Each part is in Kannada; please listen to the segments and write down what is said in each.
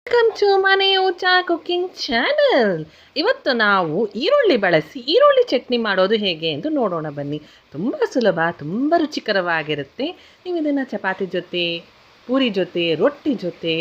ವೆಲ್ಕಮ್ ಟು ಮನೆ ಊಟ ಕುಕಿಂಗ್ ಚಾನಲ್. ಇವತ್ತು ನಾವು ಈರುಳ್ಳಿ ಬಳಸಿ ಈರುಳ್ಳಿ ಚಟ್ನಿ ಮಾಡೋದು ಹೇಗೆ ಎಂದು ನೋಡೋಣ ಬನ್ನಿ. ತುಂಬ ಸುಲಭ, ತುಂಬ ರುಚಿಕರವಾಗಿರುತ್ತೆ. ನೀವು ಇದನ್ನು ಚಪಾತಿ ಜೊತೆ, ಪೂರಿ ಜೊತೆ, ರೊಟ್ಟಿ ಜೊತೆ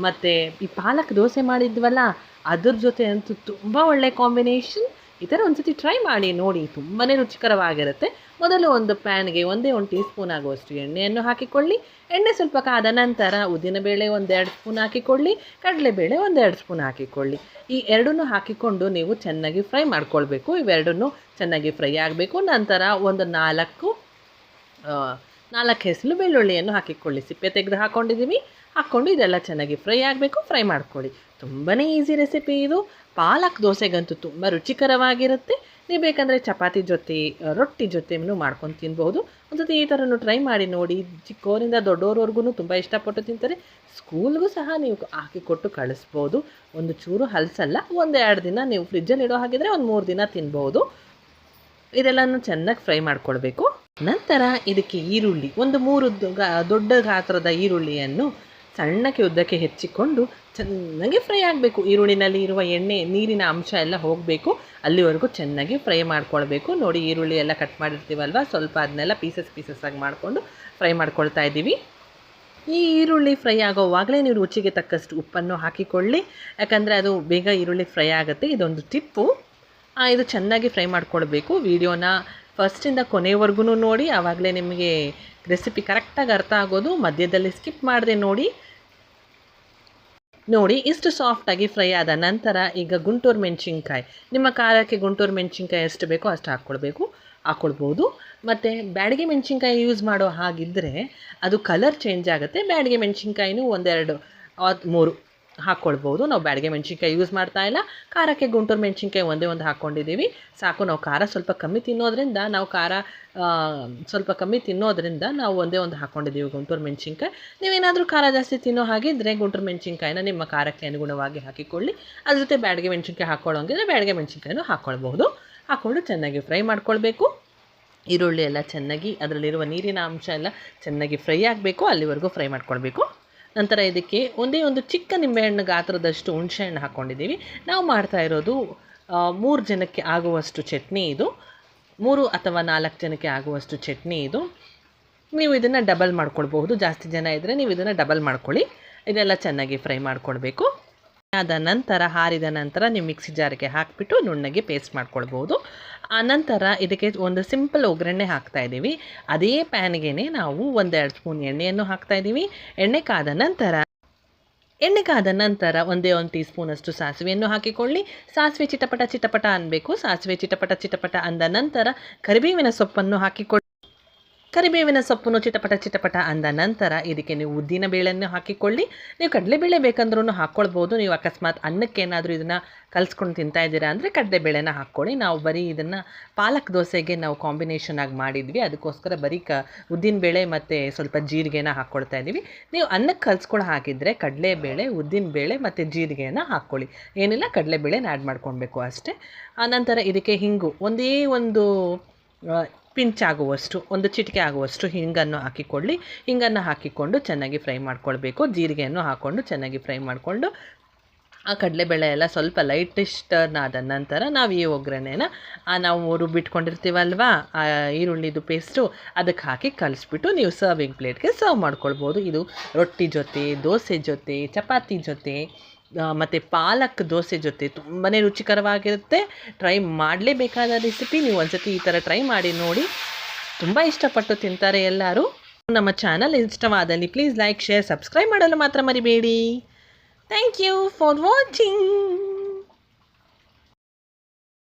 ಮತ್ತು ಈ ಪಾಲಕ್ ದೋಸೆ ಮಾಡಿದ್ವಲ್ಲ ಅದ್ರ ಜೊತೆ ಅಂತೂ ತುಂಬ ಒಳ್ಳೆ ಕಾಂಬಿನೇಷನ್. ಈ ಥರ ಒಂದು ಸತಿ ಟ್ರೈ ಮಾಡಿ ನೋಡಿ, ತುಂಬಾ ರುಚಿಕರವಾಗಿರುತ್ತೆ. ಮೊದಲು ಒಂದು ಪ್ಯಾನ್ಗೆ ಒಂದೇ ಒಂದು ಟೀ ಸ್ಪೂನ್ ಆಗುವಷ್ಟು ಎಣ್ಣೆಯನ್ನು ಹಾಕಿಕೊಳ್ಳಿ. ಎಣ್ಣೆ ಸ್ವಲ್ಪ ಕಾದ ನಂತರ ಉದ್ದಿನಬೇಳೆ 1-2 ಸ್ಪೂನ್ ಹಾಕಿಕೊಳ್ಳಿ, ಕಡಲೆಬೇಳೆ 1-2 ಸ್ಪೂನ್ ಹಾಕಿಕೊಳ್ಳಿ. ಈ ಎರಡನ್ನೂ ಹಾಕಿಕೊಂಡು ನೀವು ಚೆನ್ನಾಗಿ ಫ್ರೈ ಮಾಡ್ಕೊಳ್ಬೇಕು. ಇವೆರಡನ್ನೂ ಚೆನ್ನಾಗಿ ಫ್ರೈ ಆಗಬೇಕು. ನಂತರ ಒಂದು 4 ಹೆಸರು ಬೆಳ್ಳುಳ್ಳಿಯನ್ನು ಹಾಕಿಕೊಳ್ಳಿ. ಸಿಪ್ಪೆ ತೆಗೆದು ಹಾಕ್ಕೊಂಡಿದ್ದೀವಿ. ಹಾಕ್ಕೊಂಡು ಇದೆಲ್ಲ ಚೆನ್ನಾಗಿ ಫ್ರೈ ಆಗಬೇಕು. ಫ್ರೈ ಮಾಡ್ಕೊಳ್ಳಿ. ತುಂಬಾ ಈಸಿ ರೆಸಿಪಿ ಇದು. ಪಾಲಕ್ ದೋಸೆಗಂತೂ ತುಂಬ ರುಚಿಕರವಾಗಿರುತ್ತೆ. ನೀವು ಬೇಕಂದರೆ ಚಪಾತಿ ಜೊತೆ, ರೊಟ್ಟಿ ಜೊತೆನೂ ಮಾಡ್ಕೊಂಡು ತಿನ್ಬೋದು. ಒಂದ್ಸತಿ ಈ ಥರನೂ ಟ್ರೈ ಮಾಡಿ ನೋಡಿ. ಚಿಕ್ಕವರಿಂದ ದೊಡ್ಡೋರವರೆಗೂ ತುಂಬ ಇಷ್ಟಪಟ್ಟು ತಿಂತಾರೆ. ಸ್ಕೂಲ್ಗೂ ಸಹ ನೀವು ಹಾಕಿಕೊಟ್ಟು ಕಳಿಸ್ಬೋದು. ಒಂದು ಚೂರು ಹಲಸಲ್ಲ. 1-2 ದಿನ ನೀವು ಫ್ರಿಜ್ಜಲ್ಲಿ ಇಡೋ ಹಾಗಿದ್ರೆ ಒಂದು 3 ದಿನ ತಿನ್ಬೋದು. ಇದೆಲ್ಲನೂ ಚೆನ್ನಾಗಿ ಫ್ರೈ ಮಾಡ್ಕೊಳ್ಬೇಕು. ನಂತರ ಇದಕ್ಕೆ ಈರುಳ್ಳಿ, ಒಂದು 3 ದೊಡ್ಡ ಗಾತ್ರದ ಈರುಳ್ಳಿಯನ್ನು ಸಣ್ಣಕ್ಕೆ ಉದ್ದಕ್ಕೆ ಹೆಚ್ಚಿಕೊಂಡು ಚೆನ್ನಾಗಿ ಫ್ರೈ ಆಗಬೇಕು. ಈರುಳ್ಳಿನಲ್ಲಿ ಇರುವ ನೀರಿನ ಅಂಶ ಎಲ್ಲ ಹೋಗಬೇಕು. ಅಲ್ಲಿವರೆಗೂ ಚೆನ್ನಾಗಿ ಫ್ರೈ ಮಾಡ್ಕೊಳ್ಬೇಕು. ನೋಡಿ, ಈರುಳ್ಳಿ ಎಲ್ಲ ಕಟ್ ಮಾಡಿರ್ತೀವಲ್ವ, ಸ್ವಲ್ಪ ಅದನ್ನೆಲ್ಲ ಪೀಸಸ್ ಆಗಿ ಮಾಡಿಕೊಂಡು ಫ್ರೈ ಮಾಡ್ಕೊಳ್ತಾ ಇದ್ದೀವಿ. ಈ ಈರುಳ್ಳಿ ಫ್ರೈ ಆಗೋವಾಗಲೇ ನೀವು ರುಚಿಗೆ ತಕ್ಕಷ್ಟು ಉಪ್ಪನ್ನು ಹಾಕಿಕೊಳ್ಳಿ. ಯಾಕಂದರೆ ಅದು ಬೇಗ ಈರುಳ್ಳಿ ಫ್ರೈ ಆಗುತ್ತೆ. ಇದೊಂದು ಟಿಪ್ಪು. ಇದು ಚೆನ್ನಾಗಿ ಫ್ರೈ ಮಾಡ್ಕೊಳ್ಬೇಕು. ವಿಡಿಯೋನ ಫಸ್ಟಿಂದ ಕೊನೆವರೆಗೂ ನೋಡಿ, ಆವಾಗಲೇ ನಿಮಗೆ ರೆಸಿಪಿ ಕರೆಕ್ಟಾಗಿ ಅರ್ಥ ಆಗೋದು. ಮಧ್ಯದಲ್ಲಿ ಸ್ಕಿಪ್ ಮಾಡದೆ ನೋಡಿ. ಇಷ್ಟು ಸಾಫ್ಟಾಗಿ ಫ್ರೈ ಆದ ನಂತರ ಈಗ ಗುಂಟೂರು ಮೆಣಸಿನ್ಕಾಯಿ, ನಿಮ್ಮ ಖಾರಕ್ಕೆ ಗುಂಟೂರು ಮೆಣಸಿನ್ಕಾಯಿ ಎಷ್ಟು ಬೇಕೋ ಅಷ್ಟು ಹಾಕ್ಕೊಳ್ಬೋದು. ಮತ್ತು ಬ್ಯಾಡಗಿ ಮೆಣಸಿನ್ಕಾಯಿ ಯೂಸ್ ಮಾಡೋ ಹಾಗಿದ್ದರೆ ಅದು ಕಲರ್ ಚೇಂಜ್ ಆಗುತ್ತೆ. ಬ್ಯಾಡಗಿ ಮೆಣಸಿನ್ಕಾಯಿನೂ 1-2 3 ಹಾಕ್ಕೊಳ್ಬೋದು. ನಾವು ಬ್ಯಾಡಗಿ ಮೆಣಸಿನ್ಕಾಯಿ ಯೂಸ್ ಮಾಡ್ತಾ ಇಲ್ಲ. ಖಾರಕ್ಕೆ ಗುಂಟೂರು ಮೆಣಸಿನ್ಕಾಯಿ ಒಂದೇ ಒಂದು ಹಾಕ್ಕೊಂಡಿದ್ದೀವಿ, ಸಾಕು. ನಾವು ಖಾರ ಸ್ವಲ್ಪ ಕಮ್ಮಿ ತಿನ್ನೋದ್ರಿಂದ ನಾವು ಒಂದೇ ಒಂದು ಹಾಕ್ಕೊಂಡಿದ್ದೀವಿ ಗುಂಟೂರು ಮೆಣಸಿನ್ಕಾಯಿ. ನೀವೇನಾದರೂ ಖಾರ ಜಾಸ್ತಿ ತಿನ್ನೋ ಹಾಗಿದ್ದರೆ ಗುಂಟೂರು ಮೆಣಸಿನ್ಕಾಯಿನ ನಿಮ್ಮ ಖಾರಕ್ಕೆ ಅನುಗುಣವಾಗಿ ಹಾಕಿಕೊಳ್ಳಿ. ಅದ್ರ ಜೊತೆ ಬ್ಯಾಡಗಿ ಮೆಣಸಿನ್ಕಾಯಿ ಹಾಕ್ಕೊಳ್ಳೋಂಗಿದ್ರೆ ಬ್ಯಾಡಗಿ ಮೆಣಸಿನ್ಕಾಯಿನೂ ಹಾಕ್ಕೊಳ್ಬಹುದು. ಹಾಕ್ಕೊಂಡು ಚೆನ್ನಾಗಿ ಫ್ರೈ ಮಾಡ್ಕೊಳ್ಬೇಕು. ಈರುಳ್ಳಿ ಎಲ್ಲ ಚೆನ್ನಾಗಿ, ಅದರಲ್ಲಿರುವ ನೀರಿನ ಅಂಶ ಎಲ್ಲ ಚೆನ್ನಾಗಿ ಫ್ರೈ ಆಗಬೇಕು. ಅಲ್ಲಿವರೆಗೂ ಫ್ರೈ ಮಾಡ್ಕೊಳ್ಬೇಕು. ನಂತರ ಇದಕ್ಕೆ ಒಂದೇ ಒಂದು ಚಿಕ್ಕ ನಿಂಬೆಹಣ್ಣು ಗಾತ್ರದಷ್ಟು ಹುಣಸೆಹಣ್ಣು ಹಾಕ್ಕೊಂಡಿದ್ದೀವಿ. ನಾವು ಮಾಡ್ತಾ ಇರೋದು 3 ಜನಕ್ಕೆ ಆಗುವಷ್ಟು ಚಟ್ನಿ ಇದು. 3 ಅಥವಾ 4 ಜನಕ್ಕೆ ಆಗುವಷ್ಟು ಚಟ್ನಿ ಇದು. ನೀವು ಇದನ್ನು ಡಬಲ್ ಮಾಡ್ಕೊಳ್ಬಹುದು. ಜಾಸ್ತಿ ಜನ ಇದ್ದರೆ ನೀವು ಇದನ್ನು ಡಬಲ್ ಮಾಡ್ಕೊಳ್ಳಿ. ಇದೆಲ್ಲ ಚೆನ್ನಾಗಿ ಫ್ರೈ ಮಾಡ್ಕೊಳ್ಬೇಕು. ಹಾರಿದ ನಂತರ ನೀವು ಮಿಕ್ಸಿ ಜಾರಿಗೆ ಹಾಕಿಬಿಟ್ಟು ನುಣ್ಣಗೆ ಪೇಸ್ಟ್ ಮಾಡ್ಕೊಳ್ಬೋದು. ಆನಂತರ ಇದಕ್ಕೆ ಒಂದು ಸಿಂಪಲ್ ಒಗ್ಗರಣೆ ಹಾಕ್ತಾಯಿದ್ದೀವಿ. ಅದೇ ಪ್ಯಾನ್ಗೆ ನಾವು 1-2 ಸ್ಪೂನ್ ಎಣ್ಣೆಯನ್ನು ಹಾಕ್ತಾಯಿದ್ದೀವಿ. ಎಣ್ಣೆ ಕಾದ ನಂತರ ಒಂದೇ ಒಂದು ಟೀ ಸ್ಪೂನಷ್ಟು ಸಾಸಿವೆಯನ್ನು ಹಾಕಿಕೊಳ್ಳಿ. ಸಾಸಿವೆ ಚಿಟಪಟ ಅನ್ನಬೇಕು. ಸಾಸಿವೆ ಚಿಟಪಟ ಅಂದ ನಂತರ ಕರಿಬೇವಿನ ಸೊಪ್ಪನ್ನು ಹಾಕಿಕೊಳ್ಳಿ. ಕರಿಬೇವಿನ ಸೊಪ್ಪನ್ನು ಚಿಟಪಟ ಅಂದ ನಂತರ ಇದಕ್ಕೆ ನೀವು ಉದ್ದಿನ ಬೇಳೆಯನ್ನು ಹಾಕಿಕೊಳ್ಳಿ. ನೀವು ಕಡಲೆಬೇಳೆ ಬೇಕಂದ್ರೂ ಹಾಕ್ಕೊಳ್ಬೋದು. ನೀವು ಅಕಸ್ಮಾತ್ ಅನ್ನಕ್ಕೇನಾದರೂ ಇದನ್ನು ಕಲಿಸ್ಕೊಂಡು ತಿಂತಾ ಇದ್ದೀರಾ ಅಂದರೆ ಕಡಲೆಬೇಳೆನ ಹಾಕ್ಕೊಳ್ಳಿ. ನಾವು ಬರೀ ಇದನ್ನು ಪಾಲಕ್ ದೋಸೆಗೆ ನಾವು ಕಾಂಬಿನೇಷನ್ ಆಗಿ ಮಾಡಿದ್ವಿ, ಅದಕ್ಕೋಸ್ಕರ ಬರೀ ಉದ್ದಿನ ಬೇಳೆ ಮತ್ತು ಸ್ವಲ್ಪ ಜೀರಿಗೆನ ಹಾಕ್ಕೊಳ್ತಾ ಇದ್ದೀವಿ. ನೀವು ಅನ್ನಕ್ಕೆ ಕಲಿಸ್ಕೊಳ್ಳೋ ಹಾಕಿದರೆ ಕಡಲೆಬೇಳೆ, ಉದ್ದಿನ ಬೇಳೆ ಮತ್ತು ಜೀರಿಗೆಯನ್ನು ಹಾಕ್ಕೊಳ್ಳಿ. ಏನಿಲ್ಲ, ಕಡಲೆಬೇಳೆನ ಆ್ಯಡ್ ಮಾಡ್ಕೊಳ್ಬೇಕು ಅಷ್ಟೇ. ಆನಂತರ ಇದಕ್ಕೆ ಹಿಂಗು ಒಂದೇ ಒಂದು ಪಿಂಚ್ ಆಗುವಷ್ಟು, ಒಂದು ಚಿಟಿಕೆ ಆಗುವಷ್ಟು ಹಿಂಗನ್ನು ಹಾಕಿಕೊಳ್ಳಿ. ಹಿಂಗನ್ನು ಹಾಕಿಕೊಂಡು ಚೆನ್ನಾಗಿ ಫ್ರೈ ಮಾಡ್ಕೊಳ್ಬೇಕು. ಜೀರಿಗೆಯನ್ನು ಹಾಕ್ಕೊಂಡು ಚೆನ್ನಾಗಿ ಫ್ರೈ ಮಾಡಿಕೊಂಡು ಆ ಕಡಲೆಬೇಳೆ ಎಲ್ಲ ಸ್ವಲ್ಪ ಲೈಟಿಶ್ ಟರ್ನ್ ಆದ ನಂತರ ನಾವು ಈ ಒಗ್ಗರಣೆನ ನಾವು ರುಬ್ಬಿಟ್ಕೊಂಡಿರ್ತೀವಲ್ವ, ಆ ಈರುಳ್ಳಿದು ಪೇಸ್ಟು ಅದಕ್ಕೆ ಹಾಕಿ ಕಲಿಸ್ಬಿಟ್ಟು ನೀವು ಸರ್ವಿಂಗ್ ಪ್ಲೇಟ್ಗೆ ಸರ್ವ್ ಮಾಡ್ಕೊಳ್ಬೋದು. ಇದು ರೊಟ್ಟಿ ಜೊತೆ, ದೋಸೆ ಜೊತೆ, ಚಪಾತಿ ಜೊತೆ ಮತ್ತು ಪಾಲಕ್ ದೋಸೆ ಜೊತೆ ತುಂಬಾ ರುಚಿಕರವಾಗಿರುತ್ತೆ. Try ಮಾಡಲೇಬೇಕಾದ recipe. ನೀವು ಒಂದ್ಸತಿ ಈ ಥರ ಟ್ರೈ ಮಾಡಿ ನೋಡಿ, ತುಂಬ ಇಷ್ಟಪಟ್ಟು ತಿಂತಾರೆ ಎಲ್ಲರೂ. ನಮ್ಮ ಚಾನಲ್ ಇಷ್ಟವಾದಲ್ಲಿ ಪ್ಲೀಸ್ ಲೈಕ್, ಶೇರ್, ಸಬ್ಸ್ಕ್ರೈಬ್ ಮಾಡಲು ಮಾತ್ರ ಮರಿಬೇಡಿ. Thank you for watching.